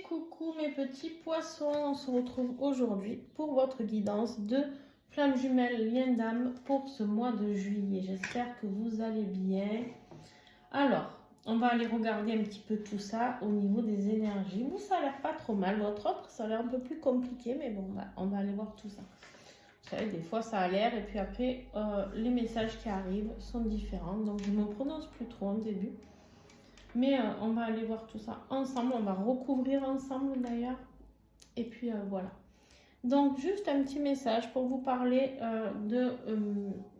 coucou mes petits poissons, on se retrouve aujourd'hui pour votre guidance de flamme jumelle lien d'âme pour ce mois de juillet. J'espère que vous allez bien. Alors, on va aller regarder un petit peu tout ça au niveau des énergies. Vous, ça a l'air pas trop mal. Votre autre, ça a l'air un peu plus compliqué, mais bon, on va aller voir tout ça. Vous savez, des fois ça a l'air et puis après, les messages qui arrivent sont différents. Donc, je ne me prononce plus trop en début. Mais on va aller voir tout ça ensemble, on va recouvrir ensemble d'ailleurs. Et puis voilà. Donc juste un petit message pour vous parler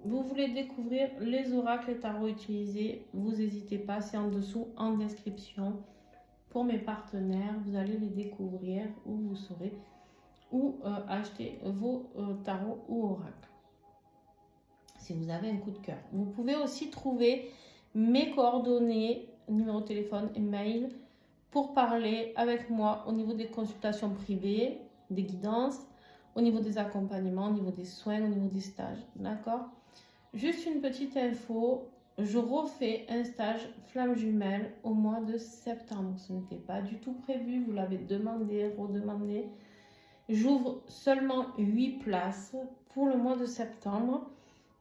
vous voulez découvrir les oracles et tarots utilisés. Vous n'hésitez pas, c'est en dessous en description. Pour mes partenaires, vous allez les découvrir ou vous saurez où acheter vos tarots ou oracles. Si vous avez un coup de cœur. Vous pouvez aussi trouver mes coordonnées, numéro de téléphone et mail pour parler avec moi au niveau des consultations privées, des guidances, au niveau des accompagnements, au niveau des soins, au niveau des stages. D'accord? Juste une petite info, je refais un stage flamme jumelle au mois de septembre. Ce n'était pas du tout prévu, vous l'avez demandé, redemandé. J'ouvre seulement 8 places pour le mois de septembre.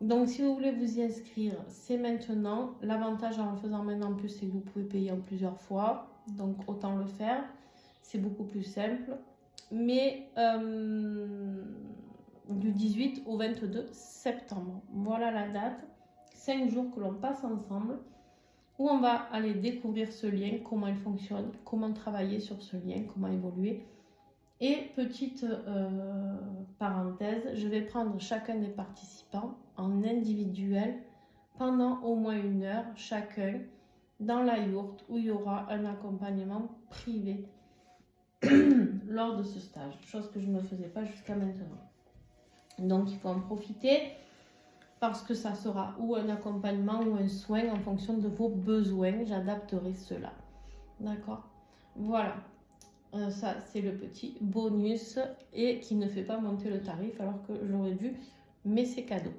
Donc, si vous voulez vous y inscrire, c'est maintenant. L'avantage en le faisant maintenant en plus, c'est que vous pouvez payer en plusieurs fois. Donc, autant le faire. C'est beaucoup plus simple. Mais du 18 au 22 septembre. Voilà la date. 5 jours que l'on passe ensemble. Où on va aller découvrir ce lien, comment il fonctionne, comment travailler sur ce lien, comment évoluer. Et petite parenthèse, je vais prendre chacun des participants en individuel pendant au moins 1 heure chacun dans la yourte où il y aura un accompagnement privé lors de ce stage, chose que je ne faisais pas jusqu'à maintenant. Donc il faut en profiter parce que ça sera ou un accompagnement ou un soin en fonction de vos besoins, j'adapterai cela. D'accord? Voilà. Ça c'est le petit bonus et qui ne fait pas monter le tarif alors que j'aurais dû, mais c'est cadeau.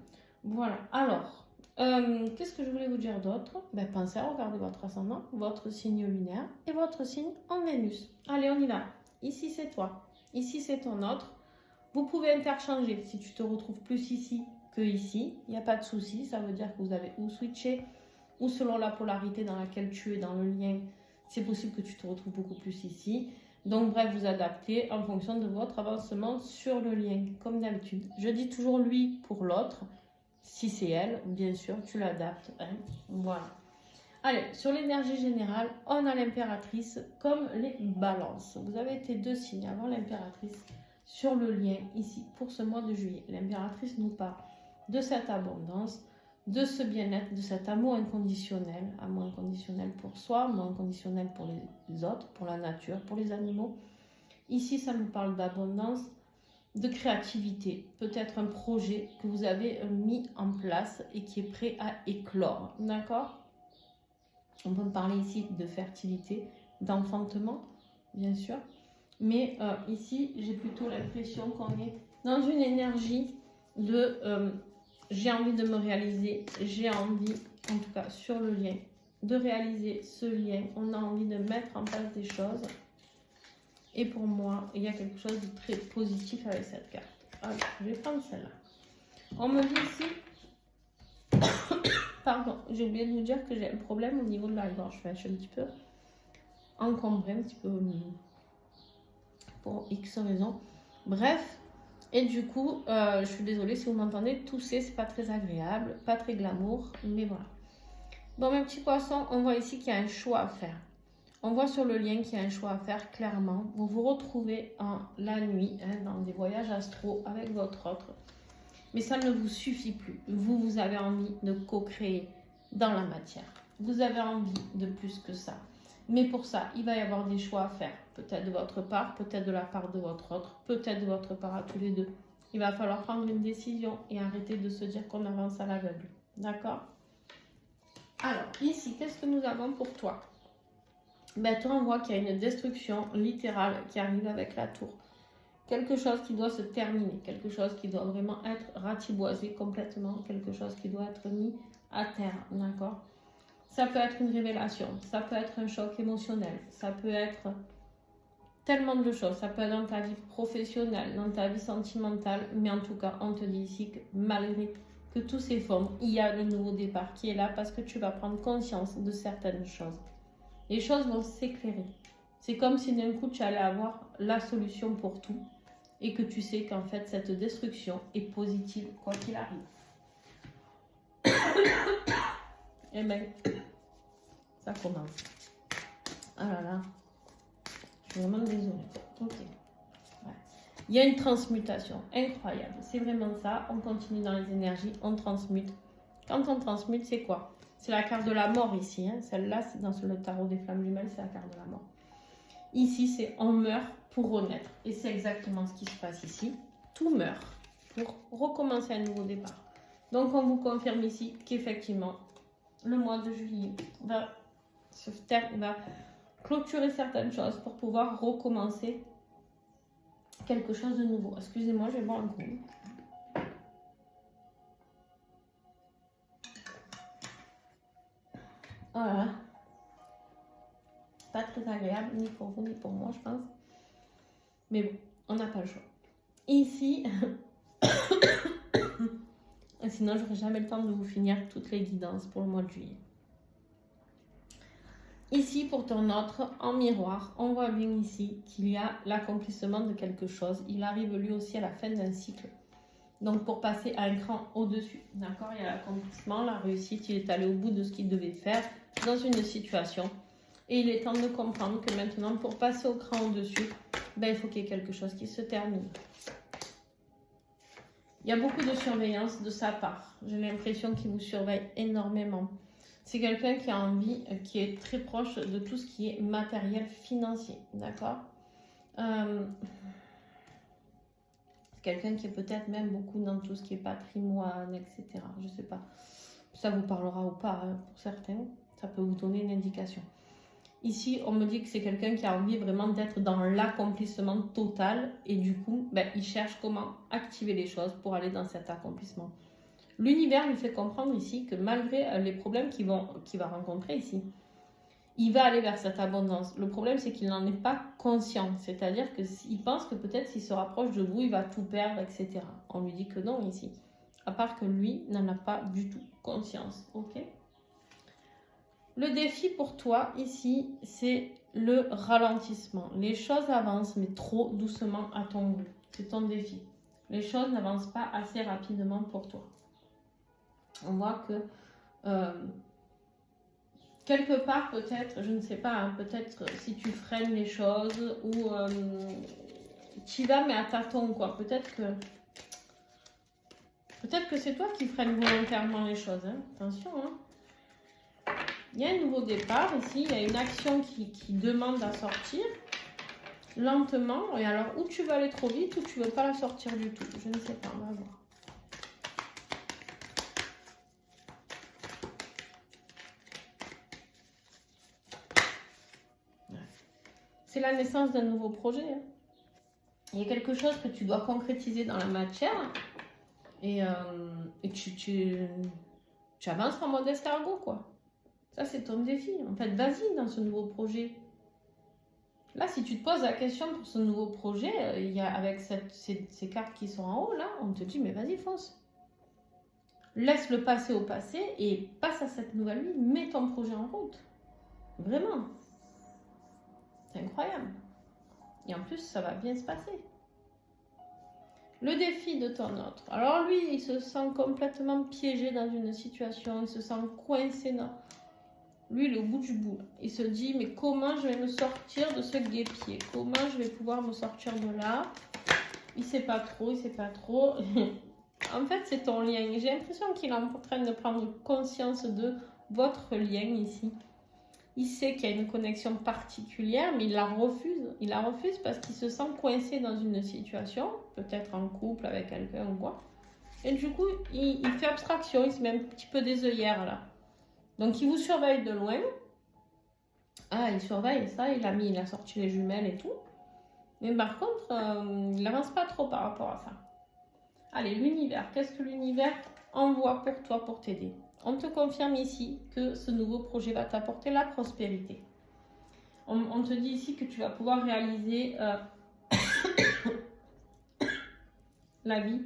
Voilà, alors qu'est-ce que je voulais vous dire d'autre? Pensez à regarder votre ascendant, votre signe lunaire et votre signe en Vénus. Allez, on y va. Ici c'est toi, ici c'est ton autre. Vous pouvez interchanger. Si tu te retrouves plus ici que ici, il n'y a pas de souci, ça veut dire que vous avez ou switché ou selon la polarité dans laquelle tu es dans le lien, c'est possible que tu te retrouves beaucoup plus ici. Donc bref, vous adaptez en fonction de votre avancement sur le lien, comme d'habitude. Je dis toujours lui pour l'autre. Si c'est elle, bien sûr, tu l'adaptes. Hein. Voilà. Allez, sur l'énergie générale, on a l'impératrice comme les balances. Vous avez été 2 signes avant l'impératrice sur le lien ici pour ce mois de juillet. L'impératrice nous parle de cette abondance, de ce bien-être, de cet amour inconditionnel pour soi, amour inconditionnel pour les autres, pour la nature, pour les animaux. Ici, ça nous parle d'abondance, de créativité, peut-être un projet que vous avez mis en place et qui est prêt à éclore, d'accord? On peut parler ici de fertilité, d'enfantement, bien sûr, mais ici, j'ai plutôt l'impression qu'on est dans une énergie de... j'ai envie de me réaliser, j'ai envie, en tout cas sur le lien, de réaliser ce lien. On a envie de mettre en place des choses. Et pour moi, il y a quelque chose de très positif avec cette carte. Alors, je vais prendre celle-là. On me dit ici, pardon, j'ai oublié de vous dire que j'ai un problème au niveau de la gorge. Enfin, je suis un petit peu encombrée, un petit peu pour X raisons. Bref. Et du coup, je suis désolée si vous m'entendez tousser, c'est pas très agréable, pas très glamour, mais voilà. Bon, mes petits poissons, on voit ici qu'il y a un choix à faire. On voit sur le lien qu'il y a un choix à faire, clairement. Vous vous retrouvez la nuit, dans des voyages astro avec votre autre. Mais ça ne vous suffit plus. Vous avez envie de co-créer dans la matière. Vous avez envie de plus que ça. Mais pour ça, il va y avoir des choix à faire. Peut-être de votre part, peut-être de la part de votre autre, peut-être de votre part à tous les deux. Il va falloir prendre une décision et arrêter de se dire qu'on avance à l'aveugle. D'accord? Alors, ici, qu'est-ce que nous avons pour toi? Toi, on voit qu'il y a une destruction littérale qui arrive avec la tour. Quelque chose qui doit se terminer, quelque chose qui doit vraiment être ratiboisé complètement, quelque chose qui doit être mis à terre. D'accord? Ça peut être une révélation, ça peut être un choc émotionnel, ça peut être tellement de choses. Ça peut être dans ta vie professionnelle, dans ta vie sentimentale, mais en tout cas, on te dit ici que malgré que tout s'effondre, il y a le nouveau départ qui est là parce que tu vas prendre conscience de certaines choses. Les choses vont s'éclairer. C'est comme si d'un coup tu allais avoir la solution pour tout et que tu sais qu'en fait cette destruction est positive quoi qu'il arrive. Et bien, ça commence. Ah là là, je suis vraiment désolée. Ok. Ouais. Il y a une transmutation incroyable. C'est vraiment ça. On continue dans les énergies, on transmute. Quand on transmute, c'est quoi? C'est la carte de la mort ici. Hein. Celle-là, c'est dans le tarot des flammes jumelles, c'est la carte de la mort. Ici, c'est on meurt pour renaître. Et c'est exactement ce qui se passe ici. Tout meurt pour recommencer un nouveau départ. Donc, on vous confirme ici qu'effectivement, le mois de juillet va clôturer certaines choses pour pouvoir recommencer quelque chose de nouveau. Excusez-moi, je vais boire un coup. Voilà. Pas très agréable, ni pour vous, ni pour moi, je pense. Mais bon, on n'a pas le choix. Ici, sinon, je n'aurai jamais le temps de vous finir toutes les guidances pour le mois de juillet. Ici, pour ton autre, en miroir, on voit bien ici qu'il y a l'accomplissement de quelque chose. Il arrive lui aussi à la fin d'un cycle. Donc, pour passer à un cran au-dessus, d'accord, il y a l'accomplissement, la réussite, il est allé au bout de ce qu'il devait faire dans une situation. Et il est temps de comprendre que maintenant, pour passer au cran au-dessus, il faut qu'il y ait quelque chose qui se termine. Il y a beaucoup de surveillance de sa part. J'ai l'impression qu'il vous surveille énormément. C'est quelqu'un qui a envie, qui est très proche de tout ce qui est matériel financier, d'accord? C'est quelqu'un qui est peut-être même beaucoup dans tout ce qui est patrimoine, etc. Je ne sais pas. Ça vous parlera ou pas, hein, pour certains. Ça peut vous donner une indication. Ici, on me dit que c'est quelqu'un qui a envie vraiment d'être dans l'accomplissement total et du coup, il cherche comment activer les choses pour aller dans cet accomplissement. L'univers lui fait comprendre ici que malgré les problèmes qu'il va rencontrer ici, il va aller vers cette abondance. Le problème, c'est qu'il n'en est pas conscient. C'est-à-dire qu'il pense que peut-être s'il se rapproche de vous, il va tout perdre, etc. On lui dit que non ici. À part que lui n'en a pas du tout conscience. Ok ? Le défi pour toi ici, c'est le ralentissement. Les choses avancent, mais trop doucement à ton goût. C'est ton défi. Les choses n'avancent pas assez rapidement pour toi. On voit que quelque part, peut-être, je ne sais pas, hein, peut-être si tu freines les choses ou tu y vas mais à tâtons, quoi. Peut-être que c'est toi qui freines volontairement les choses. Hein. Attention, hein. Il y a un nouveau départ ici, il y a une action qui demande à sortir lentement. Et alors, ou tu veux aller trop vite ou tu ne veux pas la sortir du tout. Je ne sais pas, on va voir. C'est la naissance d'un nouveau projet. Hein. Il y a quelque chose que tu dois concrétiser dans la matière et tu avances en mode escargot, quoi. Ça, c'est ton défi. En fait, vas-y dans ce nouveau projet. Là, si tu te poses la question pour ce nouveau projet, il y a avec ces cartes qui sont en haut, là, on te dit, mais vas-y, fonce. Laisse le passé au passé et passe à cette nouvelle vie. Mets ton projet en route. Vraiment. C'est incroyable. Et en plus, ça va bien se passer. Le défi de ton autre. Alors lui, il se sent complètement piégé dans une situation. Il se sent coincé dans... Lui, il est au bout du bout. Il se dit, mais comment je vais me sortir de ce guêpier? Comment je vais pouvoir me sortir de là? Il sait pas trop, il sait pas trop. En fait, c'est ton lien. J'ai l'impression qu'il est en train de prendre conscience de votre lien ici. Il sait qu'il y a une connexion particulière, mais il la refuse. Il la refuse parce qu'il se sent coincé dans une situation, peut-être en couple avec quelqu'un ou quoi. Et du coup, il fait abstraction, il se met un petit peu des œillères là. Donc, il vous surveille de loin. Ah, il surveille ça, il a sorti les jumelles et tout. Mais par contre, il n'avance pas trop par rapport à ça. Allez, l'univers. Qu'est-ce que l'univers envoie pour toi, pour t'aider? On te confirme ici que ce nouveau projet va t'apporter la prospérité. On te dit ici que tu vas pouvoir réaliser la vie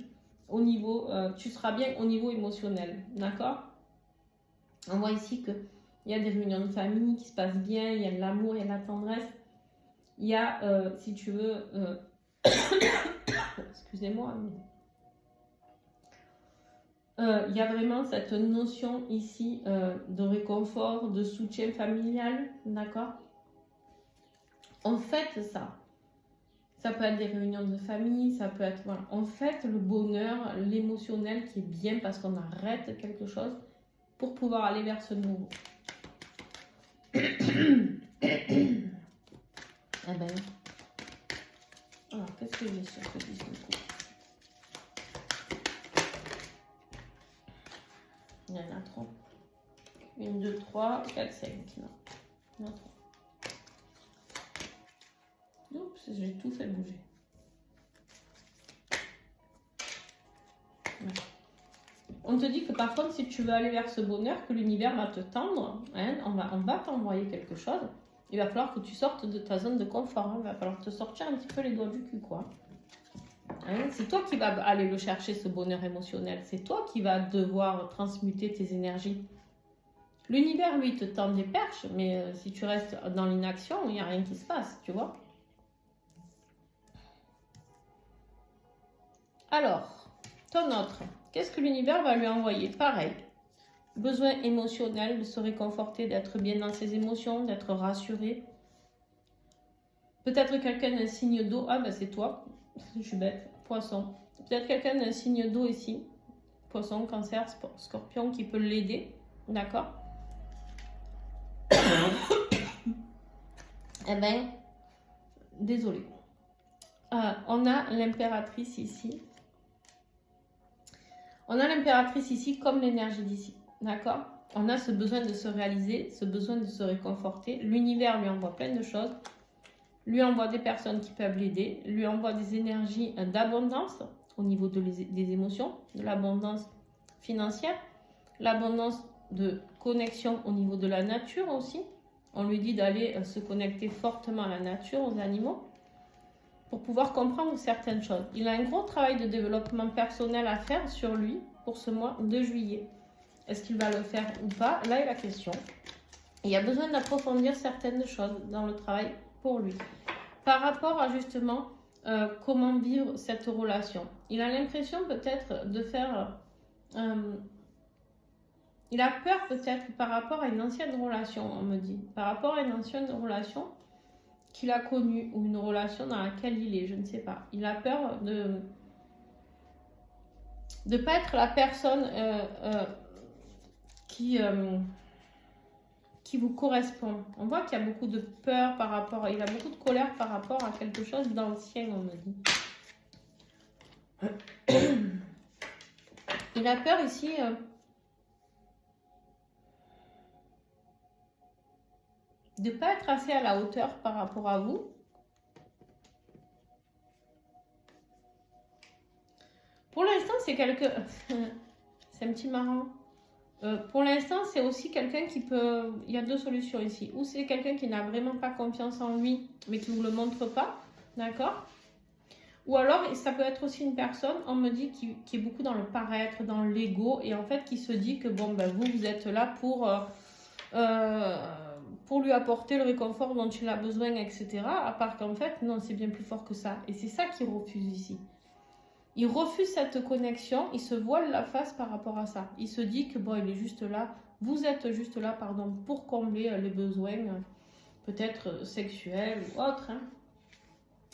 au niveau, tu seras bien au niveau émotionnel, d'accord? On voit ici qu'il y a des réunions de famille qui se passent bien, il y a de l'amour, il y a de la tendresse, il y a, si tu veux, excusez-moi, il y a vraiment cette notion ici de réconfort, de soutien familial, d'accord? En fait, ça peut être des réunions de famille, ça peut être, voilà, en fait, le bonheur, l'émotionnel qui est bien parce qu'on arrête quelque chose pour pouvoir aller vers ce nouveau. Eh ben, alors, qu'est-ce que j'ai sur ce disque de coupe? Il y en a trop. 1, 2, 3, 4, 5. Non, il y en a trop. Oups, j'ai tout fait bouger. Ouais. On te dit que par contre, si tu veux aller vers ce bonheur, que l'univers va te tendre, hein, on va t'envoyer quelque chose. Il va falloir que tu sortes de ta zone de confort. Hein, il va falloir te sortir un petit peu les doigts du cul, quoi. Hein, c'est toi qui vas aller le chercher, ce bonheur émotionnel. C'est toi qui vas devoir transmuter tes énergies. L'univers, lui, te tend des perches, mais si tu restes dans l'inaction, il n'y a rien qui se passe, tu vois. Alors, ton autre, qu'est-ce que l'univers va lui envoyer? Pareil, besoin émotionnel, de se réconforter, d'être bien dans ses émotions, d'être rassuré. Peut-être quelqu'un d'un signe d'eau, ah ben c'est toi, je suis bête, poisson. Peut-être quelqu'un d'un signe d'eau ici, poisson, cancer, scorpion, qui peut l'aider, d'accord? Eh ben, désolé. On a l'impératrice ici. On a l'impératrice ici comme l'énergie d'ici, d'accord? On a ce besoin de se réaliser, ce besoin de se réconforter. L'univers lui envoie plein de choses, lui envoie des personnes qui peuvent l'aider, lui envoie des énergies d'abondance au niveau des émotions, de l'abondance financière, l'abondance de connexion au niveau de la nature aussi. On lui dit d'aller se connecter fortement à la nature, aux animaux, pour pouvoir comprendre certaines choses. Il a un gros travail de développement personnel à faire sur lui pour ce mois de juillet. Est-ce qu'il va le faire ou pas? Là est la question. Il y a besoin d'approfondir certaines choses dans le travail pour lui. Par rapport à justement comment vivre cette relation. Il a l'impression peut-être de faire... il a peur peut-être par rapport à une ancienne relation, on me dit. Par rapport à une ancienne relation qu'il a connue ou une relation dans laquelle il est, je ne sais pas. Il a peur de ne pas être la personne qui vous correspond. On voit qu'il y a beaucoup de peur par rapport, il a beaucoup de colère par rapport à quelque chose d'ancien, on me dit. Il a peur ici de ne pas être assez à la hauteur par rapport à vous. Pour l'instant, c'est c'est un petit marrant. Pour l'instant, c'est aussi quelqu'un qui peut... Il y a deux solutions ici. Ou c'est quelqu'un qui n'a vraiment pas confiance en lui, mais qui ne vous le montre pas. D'accord? Ou alors, ça peut être aussi une personne, on me dit, qui est beaucoup dans le paraître, dans l'ego, et en fait, qui se dit que, bon, ben, vous êtes là pour lui apporter le réconfort dont il a besoin, etc. À part qu'en fait, non, c'est bien plus fort que ça. Et c'est ça qu'il refuse ici. Il refuse cette connexion, il se voile la face par rapport à ça. Il se dit que bon, il est juste là, vous êtes juste là, pardon, pour combler les besoins, peut-être sexuels ou autres. Hein.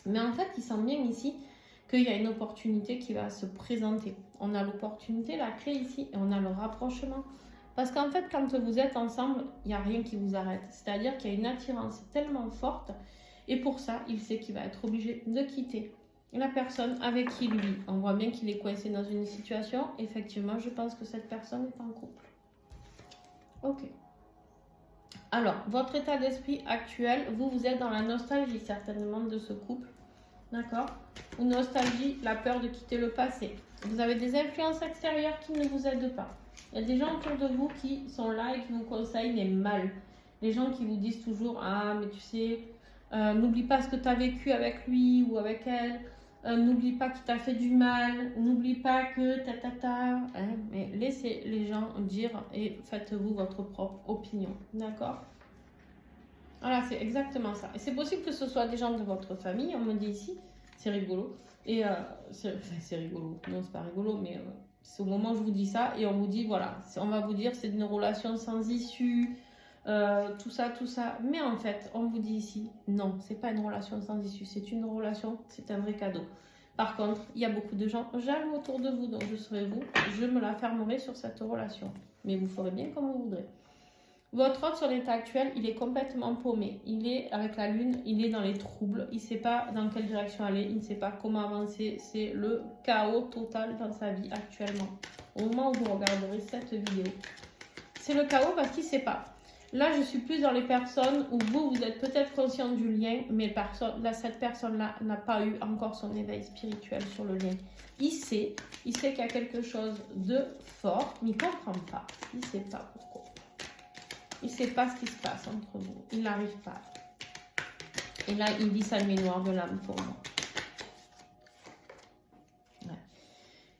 Mais en fait, il sent bien ici qu'il y a une opportunité qui va se présenter. On a l'opportunité, la clé ici, et on a le rapprochement. Parce qu'en fait, quand vous êtes ensemble, il n'y a rien qui vous arrête. C'est-à-dire qu'il y a une attirance tellement forte, et pour ça, il sait qu'il va être obligé de quitter la personne avec qui lui, on voit bien qu'il est coincé dans une situation. Effectivement, je pense que cette personne est en couple. Ok. Alors, votre état d'esprit actuel, vous êtes dans la nostalgie certainement de ce couple. D'accord? Ou nostalgie, la peur de quitter le passé. Vous avez des influences extérieures qui ne vous aident pas. Il y a des gens autour de vous qui sont là et qui vous conseillent, mais mal. Les gens qui vous disent toujours, ah, mais tu sais, n'oublie pas ce que tu as vécu avec lui ou avec elle. N'oublie pas qu'il t'a fait du mal. N'oublie pas que ta. Hein, mais laissez les gens dire et faites-vous votre propre opinion. D'accord? Voilà, c'est exactement ça. Et c'est possible que ce soit des gens de votre famille, on me dit ici, c'est rigolo. Et c'est rigolo, non c'est pas rigolo, mais c'est au moment où je vous dis ça, et on vous dit, voilà, on va vous dire c'est une relation sans issue, tout ça, tout ça. Mais en fait, on vous dit ici, non, c'est pas une relation sans issue, c'est une relation, c'est un vrai cadeau. Par contre, il y a beaucoup de gens jaloux autour de vous, donc je serai vous, je me la fermerai sur cette relation. Mais vous ferez bien comme vous voudrez. Votre autre sur l'état actuel, il est complètement paumé. Il est avec la lune, il est dans les troubles. Il ne sait pas dans quelle direction aller, il ne sait pas comment avancer. C'est le chaos total dans sa vie actuellement. Au moment où vous regarderez cette vidéo. C'est le chaos parce qu'il ne sait pas. Là, je suis plus dans les personnes où vous êtes peut-être conscient du lien, mais cette personne-là n'a pas eu encore son éveil spirituel sur le lien. Il sait qu'il y a quelque chose de fort, mais il ne comprend pas. Il ne sait pas pourquoi. Il ne sait pas ce qui se passe entre vous. Il n'arrive pas. Et là, il vit sa nuit noire de l'âme pour moi. Ouais.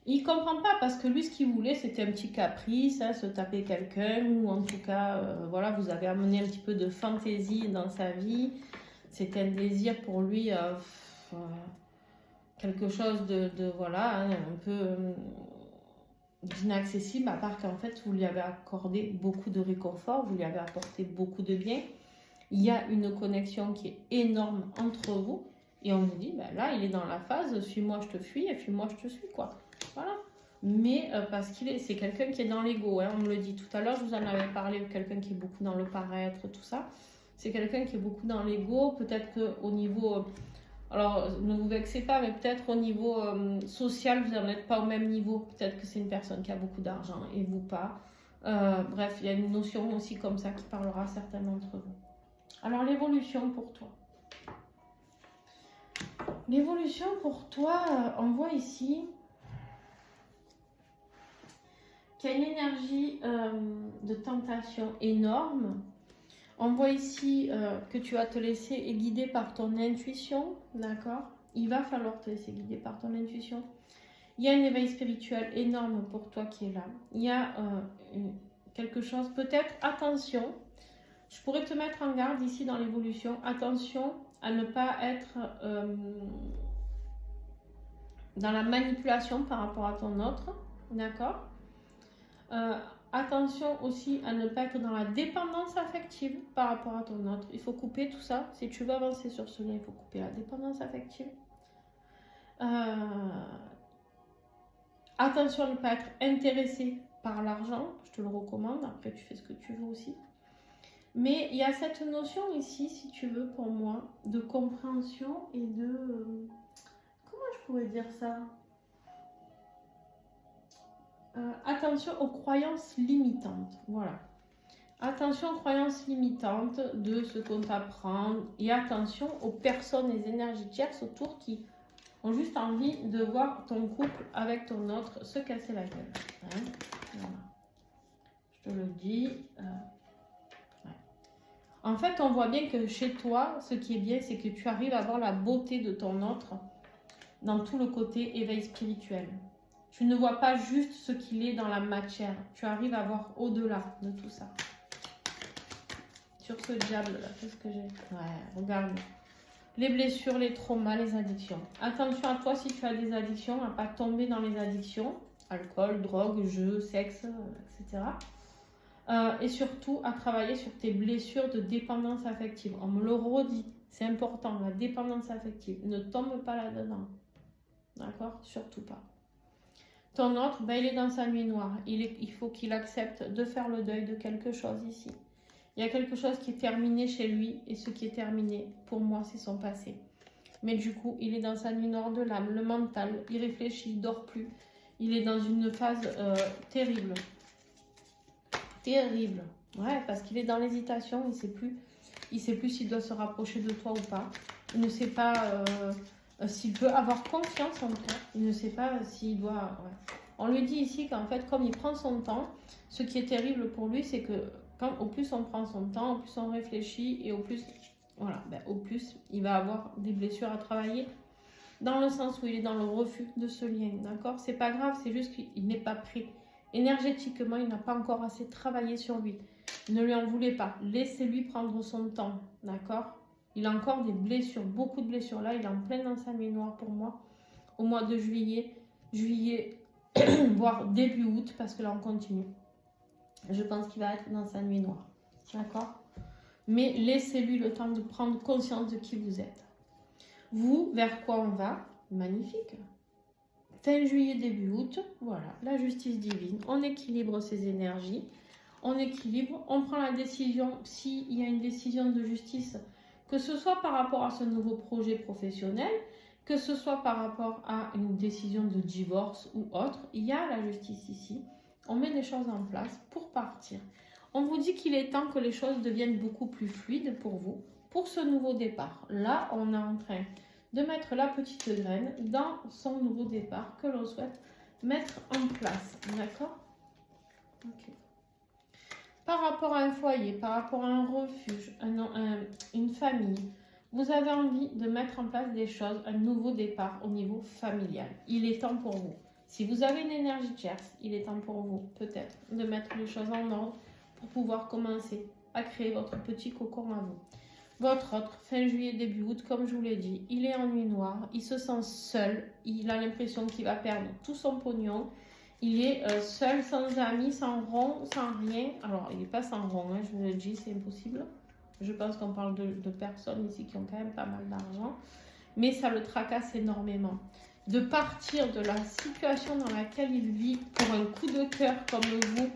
Il ne comprend pas parce que lui, ce qu'il voulait, c'était un petit caprice, hein, se taper quelqu'un, ou en tout cas, voilà, vous avez amené un petit peu de fantaisie dans sa vie. C'était un désir pour lui, quelque chose de voilà, hein, un peu d'inaccessible, à part qu'en fait vous lui avez accordé beaucoup de réconfort, vous lui avez apporté beaucoup de bien. Il y a une connexion qui est énorme entre vous et on vous dit, ben là il est dans la phase suis-moi je te fuis et fuis-moi je te suis, quoi. Voilà. Mais parce c'est quelqu'un qui est dans l'ego, hein, on me le dit tout à l'heure, je vous en avais parlé, quelqu'un qui est beaucoup dans le paraître, tout ça. C'est quelqu'un qui est beaucoup dans l'ego, peut-être qu'au niveau... alors, ne vous vexez pas, mais peut-être au niveau social, vous n'êtes pas au même niveau. Peut-être que c'est une personne qui a beaucoup d'argent et vous pas. Bref, il y a une notion aussi comme ça qui parlera à certains d'entre vous. Alors, l'évolution pour toi. L'évolution pour toi, on voit ici qu'il y a une énergie de tentation énorme. On voit ici que tu vas te laisser guider par ton intuition, d'accord? Il va falloir te laisser guider par ton intuition. Il y a un éveil spirituel énorme pour toi qui est là. Il y a quelque chose, peut-être, attention, je pourrais te mettre en garde ici dans l'évolution, attention à ne pas être dans la manipulation par rapport à ton autre, d'accord? Attention aussi à ne pas être dans la dépendance affective par rapport à ton autre. Il faut couper tout ça. Si tu veux avancer sur ce lien, il faut couper la dépendance affective. Attention à ne pas être intéressé par l'argent. Je te le recommande. Après, tu fais ce que tu veux aussi. Mais il y a cette notion ici, si tu veux, pour moi, de compréhension et de... comment je pourrais dire ça ? Attention aux croyances limitantes, voilà. Attention aux croyances limitantes de ce qu'on t'apprend et attention aux personnes, les énergies tierces autour qui ont juste envie de voir ton couple avec ton autre se casser la gueule. Hein, voilà. Je te le dis. Ouais. En fait, on voit bien que chez toi, ce qui est bien, c'est que tu arrives à voir la beauté de ton autre dans tout le côté éveil spirituel. Tu ne vois pas juste ce qu'il est dans la matière. Tu arrives à voir au-delà de tout ça. Sur ce diable là, qu'est-ce que j'ai? Ouais, regarde. Les blessures, les traumas, les addictions. Attention à toi si tu as des addictions, à ne pas tomber dans les addictions. Alcool, drogue, jeux, sexe, etc. Et surtout à travailler sur tes blessures de dépendance affective. On me le redit, c'est important, la dépendance affective. Ne tombe pas là-dedans. D'accord? Surtout pas. Ton autre, ben, il est dans sa nuit noire. Il faut qu'il accepte de faire le deuil de quelque chose ici. Il y a quelque chose qui est terminé chez lui et ce qui est terminé, pour moi, c'est son passé. Mais du coup, il est dans sa nuit noire de l'âme, le mental, il réfléchit, il dort plus. Il est dans une phase terrible. Terrible. Ouais, parce qu'il est dans l'hésitation, il sait plus s'il doit se rapprocher de toi ou pas. Il ne sait pas... s'il peut avoir confiance en toi, il ne sait pas s'il doit... Ouais. On lui dit ici qu'en fait, comme il prend son temps, ce qui est terrible pour lui, c'est que Au plus on prend son temps, au plus on réfléchit et au plus, voilà, au plus il va avoir des blessures à travailler dans le sens où il est dans le refus de ce lien, d'accord? C'est pas grave, c'est juste qu'il n'est pas prêt. Énergétiquement, il n'a pas encore assez travaillé sur lui. Ne lui en voulez pas. Laissez-lui prendre son temps, d'accord? Il a encore des blessures, beaucoup de blessures. Là, il est en plein dans sa nuit noire pour moi. Au mois de juillet, voire début août, parce que là, on continue. Je pense qu'il va être dans sa nuit noire, d'accord? Mais laissez-lui le temps de prendre conscience de qui vous êtes. Vous, vers quoi on va? Magnifique. Fin juillet, début août, voilà, la justice divine. On équilibre ses énergies, on équilibre, on prend la décision, s'il y a une décision de justice, que ce soit par rapport à ce nouveau projet professionnel, que ce soit par rapport à une décision de divorce ou autre, il y a la justice ici. On met des choses en place pour partir. On vous dit qu'il est temps que les choses deviennent beaucoup plus fluides pour vous, pour ce nouveau départ. Là, on est en train de mettre la petite graine dans son nouveau départ que l'on souhaite mettre en place. D'accord? Ok. Par rapport à un foyer, par rapport à un refuge, une famille, vous avez envie de mettre en place des choses, un nouveau départ au niveau familial. Il est temps pour vous. Si vous avez une énergie tierce, il est temps pour vous peut-être de mettre les choses en ordre pour pouvoir commencer à créer votre petit cocon à vous. Votre autre, fin juillet, début août, comme je vous l'ai dit, il est en nuit noire, il se sent seul, il a l'impression qu'il va perdre tout son pognon, il est seul, sans amis, sans rond, sans rien. Alors, il n'est pas sans rond, hein, je vous le dis, c'est impossible. Je pense qu'on parle de personnes ici qui ont quand même pas mal d'argent, mais ça le tracasse énormément. De partir de la situation dans laquelle il vit pour un coup de cœur comme vous,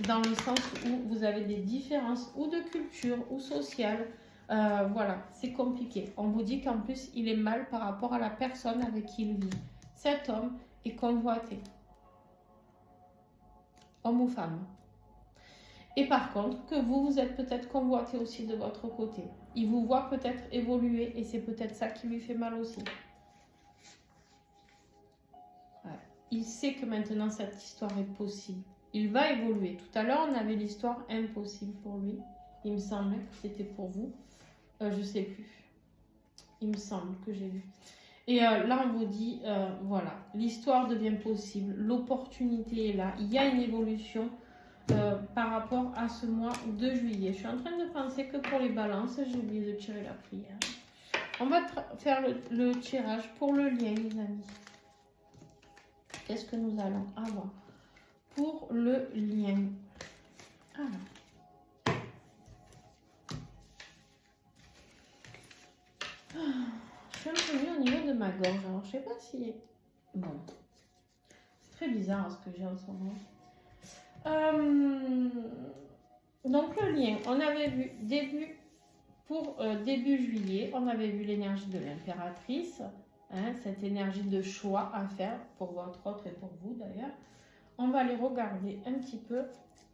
dans le sens où vous avez des différences ou de culture ou sociale, voilà, c'est compliqué. On vous dit qu'en plus il est mal par rapport à la personne avec qui il vit. Cet homme est convoité, homme ou femme. Et par contre, que vous êtes peut-être convoité aussi de votre côté. Il vous voit peut-être évoluer et c'est peut-être ça qui lui fait mal aussi. Ouais. Il sait que maintenant cette histoire est possible. Il va évoluer. Tout à l'heure, on avait l'histoire impossible pour lui. Il me semblait que c'était pour vous. Je ne sais plus. Il me semble que j'ai vu. Et là, on vous dit, voilà, l'histoire devient possible. L'opportunité est là. Il y a une évolution par rapport à ce mois de juillet. Je suis en train de penser que pour les balances, j'ai oublié de tirer la prière. On va faire le tirage pour le lien, les amis. Qu'est-ce que nous allons avoir pour le lien? Alors. Je suis un peu mieux au niveau de ma gorge. Alors, je sais pas si... Bon. C'est très bizarre ce que j'ai en ce moment. Donc, le lien. On avait vu début juillet, on avait vu l'énergie de l'impératrice. Hein, cette énergie de choix à faire pour votre autre et pour vous d'ailleurs. On va aller regarder un petit peu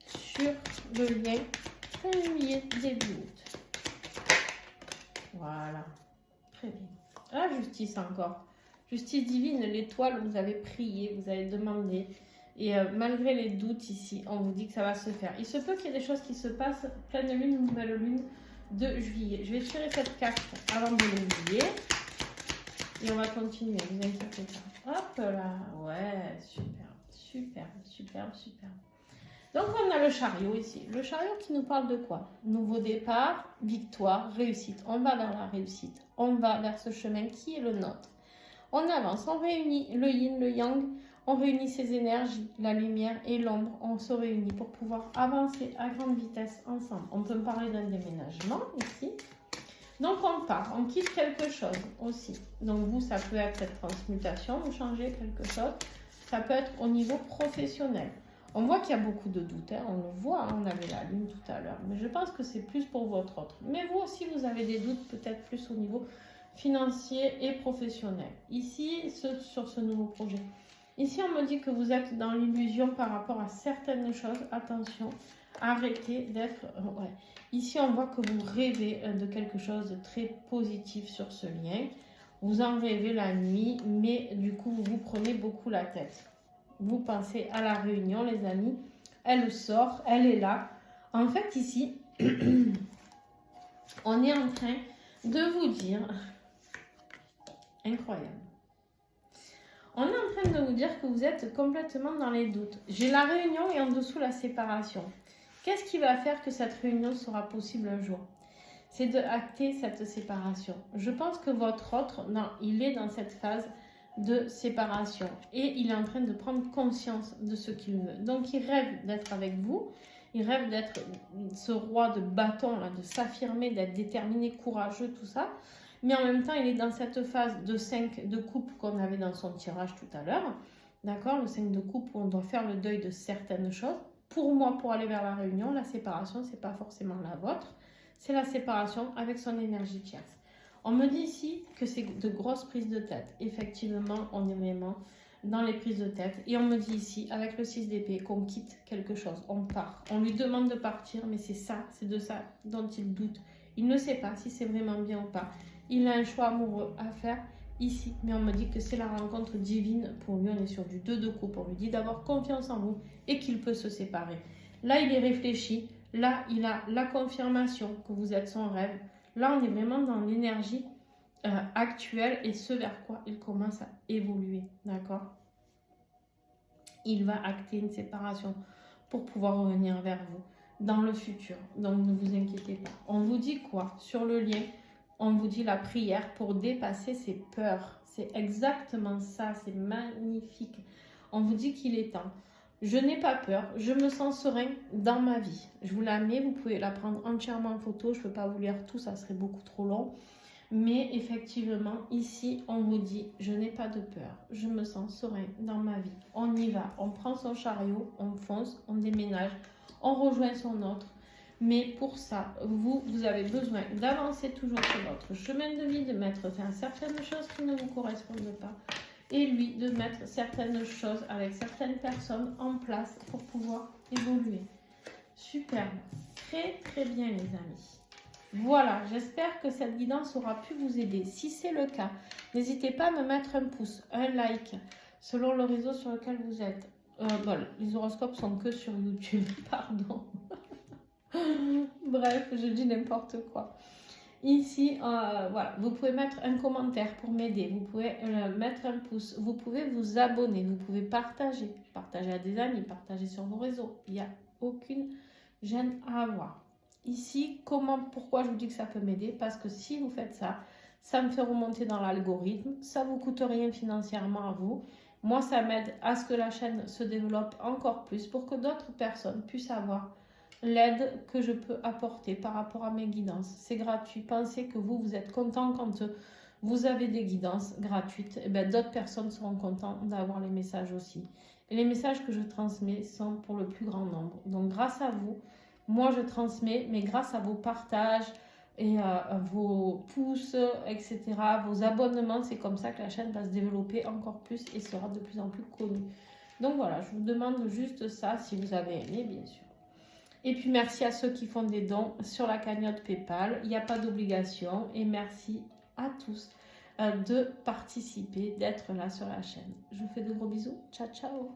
sur le lien fin juillet, début août. Voilà. Très bien. La justice encore. Justice divine, l'étoile, vous avez prié, vous avez demandé. Et malgré les doutes ici, on vous dit que ça va se faire. Il se peut qu'il y ait des choses qui se passent. Pleine lune, nouvelle lune de juillet. Je vais tirer cette carte avant de l'oublier. Et on va continuer, ne vous inquiétez pas. Hop là. Ouais, super. Superbe, superbe, superbe. Donc, on a le chariot ici. Le chariot qui nous parle de quoi? Nouveau départ, victoire, réussite. On va vers la réussite. On va vers ce chemin qui est le nôtre. On avance, on réunit le yin, le yang. On réunit ces énergies, la lumière et l'ombre. On se réunit pour pouvoir avancer à grande vitesse ensemble. On peut me parler d'un déménagement ici. Donc, on part, on quitte quelque chose aussi. Donc, vous, ça peut être cette transmutation, vous changez quelque chose. Ça peut être au niveau professionnel. On voit qu'il y a beaucoup de doutes, hein. On le voit, hein. On avait la lune tout à l'heure. Mais je pense que c'est plus pour votre autre. Mais vous aussi, vous avez des doutes peut-être plus au niveau financier et professionnel. Ici, sur ce nouveau projet. Ici, on me dit que vous êtes dans l'illusion par rapport à certaines choses. Attention, arrêtez d'être... ouais. Ici, on voit que vous rêvez de quelque chose de très positif sur ce lien. Vous en rêvez la nuit, mais du coup, vous vous prenez beaucoup la tête. Vous pensez à la réunion, les amis. Elle sort, elle est là. En fait, ici, on est en train de vous dire, incroyable, on est en train de vous dire que vous êtes complètement dans les doutes. J'ai la réunion et en dessous la séparation. Qu'est-ce qui va faire que cette réunion sera possible un jour? C'est de acter cette séparation. Je pense que votre autre, non, il est dans cette phase de séparation et il est en train de prendre conscience de ce qu'il veut. Donc il rêve d'être avec vous, il rêve d'être ce roi de bâton, là, de s'affirmer, d'être déterminé, courageux, tout ça. Mais en même temps, il est dans cette phase de 5 de coupe qu'on avait dans son tirage tout à l'heure. D'accord? Le 5 de coupe où on doit faire le deuil de certaines choses. Pour moi, pour aller vers la réunion, la séparation, c'est pas forcément la vôtre. C'est la séparation avec son énergie tierce. On me dit ici que c'est de grosses prises de tête. Effectivement, on est vraiment dans les prises de tête. Et on me dit ici, avec le 6 d'épée, qu'on quitte quelque chose. On part. On lui demande de partir, mais c'est ça, c'est de ça dont il doute. Il ne sait pas si c'est vraiment bien ou pas. Il a un choix amoureux à faire ici. Mais on me dit que c'est la rencontre divine. Pour lui, on est sur du 2 de coupe. On lui dit d'avoir confiance en vous et qu'il peut se séparer. Là, il est réfléchi. Là, il a la confirmation que vous êtes son rêve. Là, on est vraiment dans l'énergie actuelle et ce vers quoi il commence à évoluer. D'accord? Il va acter une séparation pour pouvoir revenir vers vous dans le futur. Donc, ne vous inquiétez pas. On vous dit quoi? Sur le lien, on vous dit la prière pour dépasser ses peurs. C'est exactement ça. C'est magnifique. On vous dit qu'il est temps. Je n'ai pas peur, je me sens serein dans ma vie. Je vous la mets, vous pouvez la prendre entièrement en photo. Je ne peux pas vous lire tout, ça serait beaucoup trop long. Mais effectivement, ici, on vous dit, je n'ai pas de peur, je me sens serein dans ma vie. On y va, on prend son chariot, on fonce, on déménage, on rejoint son autre. Mais pour ça, vous avez besoin d'avancer toujours sur votre chemin de vie, de mettre certaines choses qui ne vous correspondent pas. Et lui de mettre certaines choses avec certaines personnes en place pour pouvoir évoluer. Superbe. Très très bien les amis. Voilà, j'espère que cette guidance aura pu vous aider. Si c'est le cas, n'hésitez pas à me mettre un pouce, un like, selon le réseau sur lequel vous êtes. Bon, les horoscopes sont que sur YouTube, pardon. Bref, je dis n'importe quoi. Ici, voilà, vous pouvez mettre un commentaire pour m'aider, vous pouvez mettre un pouce, vous pouvez vous abonner, vous pouvez partager à des amis, partager sur vos réseaux. Il n'y a aucune gêne à avoir. Ici, pourquoi je vous dis que ça peut m'aider? Parce que si vous faites ça, ça me fait remonter dans l'algorithme, ça ne vous coûte rien financièrement à vous. Moi, ça m'aide à ce que la chaîne se développe encore plus pour que d'autres personnes puissent avoir l'aide que je peux apporter par rapport à mes guidances. C'est gratuit. Pensez que vous êtes content quand vous avez des guidances gratuites. Et bien, d'autres personnes seront contentes d'avoir les messages aussi. Et les messages que je transmets sont pour le plus grand nombre. Donc, grâce à vous, moi, je transmets, mais grâce à vos partages et à vos pouces, etc., vos abonnements, c'est comme ça que la chaîne va se développer encore plus et sera de plus en plus connue. Donc, voilà, je vous demande juste ça, si vous avez aimé, bien sûr. Et puis merci à ceux qui font des dons sur la cagnotte PayPal. Il n'y a pas d'obligation. Et merci à tous de participer, d'être là sur la chaîne. Je vous fais de gros bisous. Ciao, ciao.